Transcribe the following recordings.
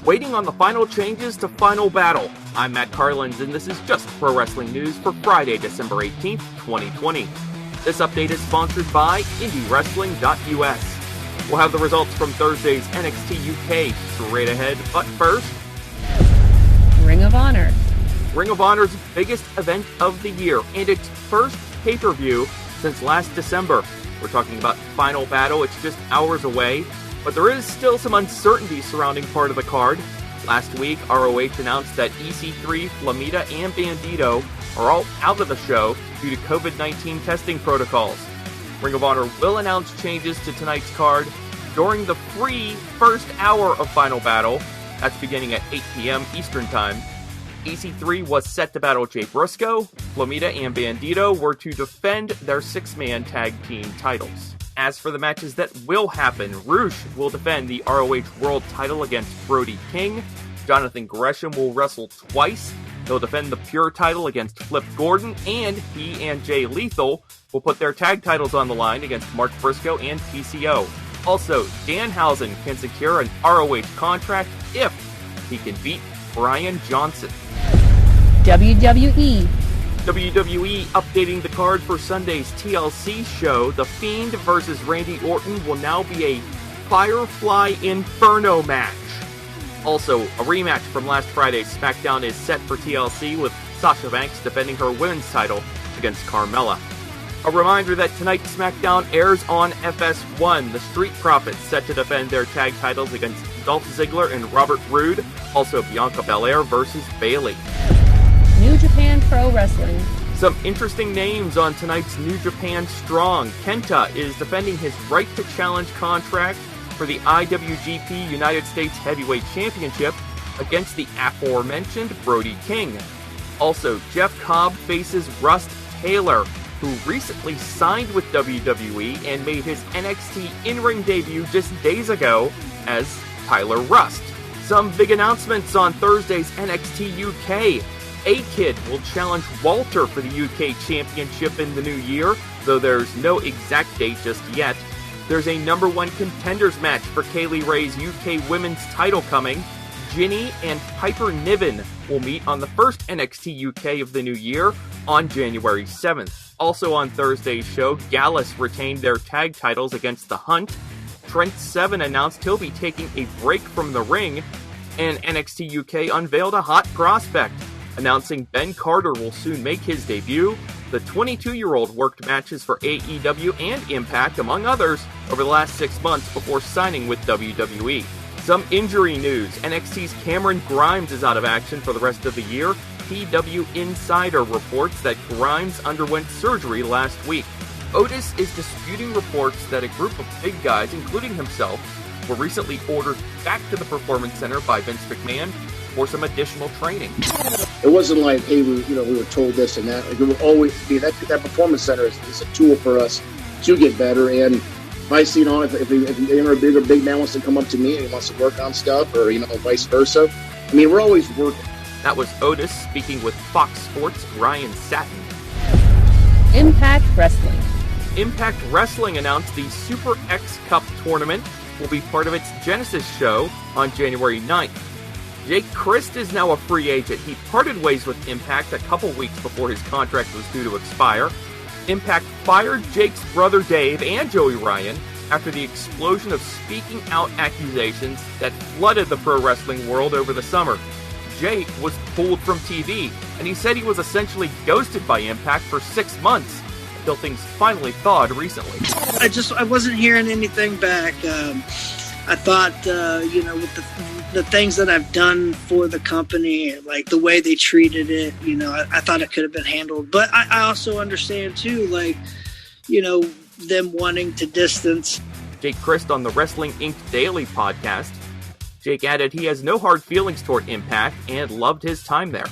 waiting on the final changes to Final Battle. I'm Matt Carlins, and this is just pro wrestling news for Friday, December 18th, 2020. This update is sponsored by IndieWrestling.us. We'll have the results from Thursday's NXT UK straight ahead, but first, Ring of Honor. Ring of Honor's biggest event of the year and its first pay-per-view since last December. We're talking about Final Battle. It's just hours away, but there is still some uncertainty surrounding part of the card. Last week, ROH announced that EC3, Flamita and Bandido are all out of the show due to COVID-19 testing protocols. Ring of Honor will announce changes to tonight's card during the free first hour of Final Battle. That's beginning at 8 p.m. Eastern Time. EC3 was set to battle Jay Briscoe. Flamita and Bandido were to defend their six-man tag team titles. As for the matches that will happen, Rouge will defend the ROH World Title against Brody King. Jonathan Gresham will wrestle twice. He'll defend the Pure title against Flip Gordon, and he and Jay Lethal will put their tag titles on the line against Mark Briscoe and PCO. Also, Danhausen can secure an ROH contract if he can beat Brian Johnson. WWE updating the card for Sunday's TLC show. The Fiend versus Randy Orton will now be a Firefly Inferno match. Also, a rematch from last Friday's SmackDown is set for TLC with Sasha Banks defending her women's title against Carmella. A reminder that tonight's SmackDown airs on FS1. The Street Profits set to defend their tag titles against Dolph Ziggler and Robert Roode. Also, Bianca Belair versus Bayley. New Japan Pro Wrestling. Some interesting names on tonight's New Japan Strong. Kenta is defending his right to challenge contract for the IWGP United States Heavyweight Championship against the aforementioned Brody King. Also, Jeff Cobb faces Rust Taylor, who recently signed with WWE and made his NXT in-ring debut just days ago as Tyler Rust. Some big announcements on Thursday's NXT UK. A-Kid will challenge Walter for the UK Championship in the new year, though there's no exact date just yet. There's a number one contenders match for Kaylee Ray's UK Women's title coming. Ginny and Piper Niven will meet on the first NXT UK of the new year on January 7th. Also on Thursday's show, Gallus retained their tag titles against The Hunt. Trent Seven announced he'll be taking a break from the ring, and NXT UK unveiled a hot prospect, announcing Ben Carter will soon make his debut. The 22-year-old worked matches for AEW and Impact, among others, over the last 6 months before signing with WWE. Some injury news. NXT's Cameron Grimes is out of action for the rest of the year. PW Insider reports that Grimes underwent surgery last week. Otis is disputing reports that a group of big guys, including himself, were recently ordered back to the Performance Center by Vince McMahon for some additional training. It wasn't like, hey, we were told this and that. Like, it will always be that Performance Center is a tool for us to get better. And if I see, if a big man wants to come up to me and he wants to work on stuff, or vice versa. I mean, we're always working. That was Otis speaking with Fox Sports' Ryan Satin. Impact Wrestling. Impact Wrestling announced the Super X Cup tournament will be part of its Genesis show on January 9th. Jake Crist is now a free agent. He parted ways with Impact a couple weeks before his contract was due to expire. Impact fired Jake's brother Dave and Joey Ryan after the explosion of speaking out accusations that flooded the pro wrestling world over the summer. Jake was pulled from TV, and he said he was essentially ghosted by Impact for 6 months, until things finally thawed recently. I wasn't hearing anything back. I thought, with the things that I've done for the company, like the way they treated it, I thought it could have been handled. But I also understand too, them wanting to distance. Jake Crist on the Wrestling Inc. Daily podcast. Jake added he has no hard feelings toward Impact and loved his time there.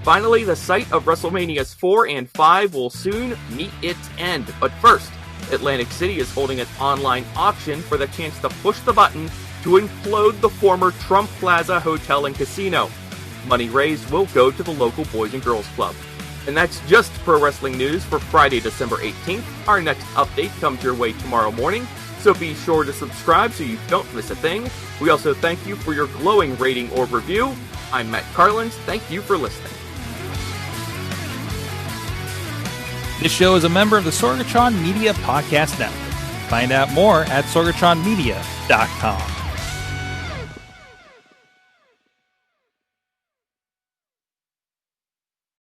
Finally, the site of WrestleManias 4 and 5 will soon meet its end. But first, Atlantic City is holding an online auction for the chance to push the button to implode the former Trump Plaza Hotel and Casino. Money raised will go to the local Boys and Girls Club. And that's just pro wrestling news for Friday, December 18th. Our next update comes your way tomorrow morning, so be sure to subscribe so you don't miss a thing. We also thank you for your glowing rating or review. I'm Matt Carlins. Thank you for listening. This show is a member of the Sorgatron Media Podcast Network. Find out more at sorgatronmedia.com.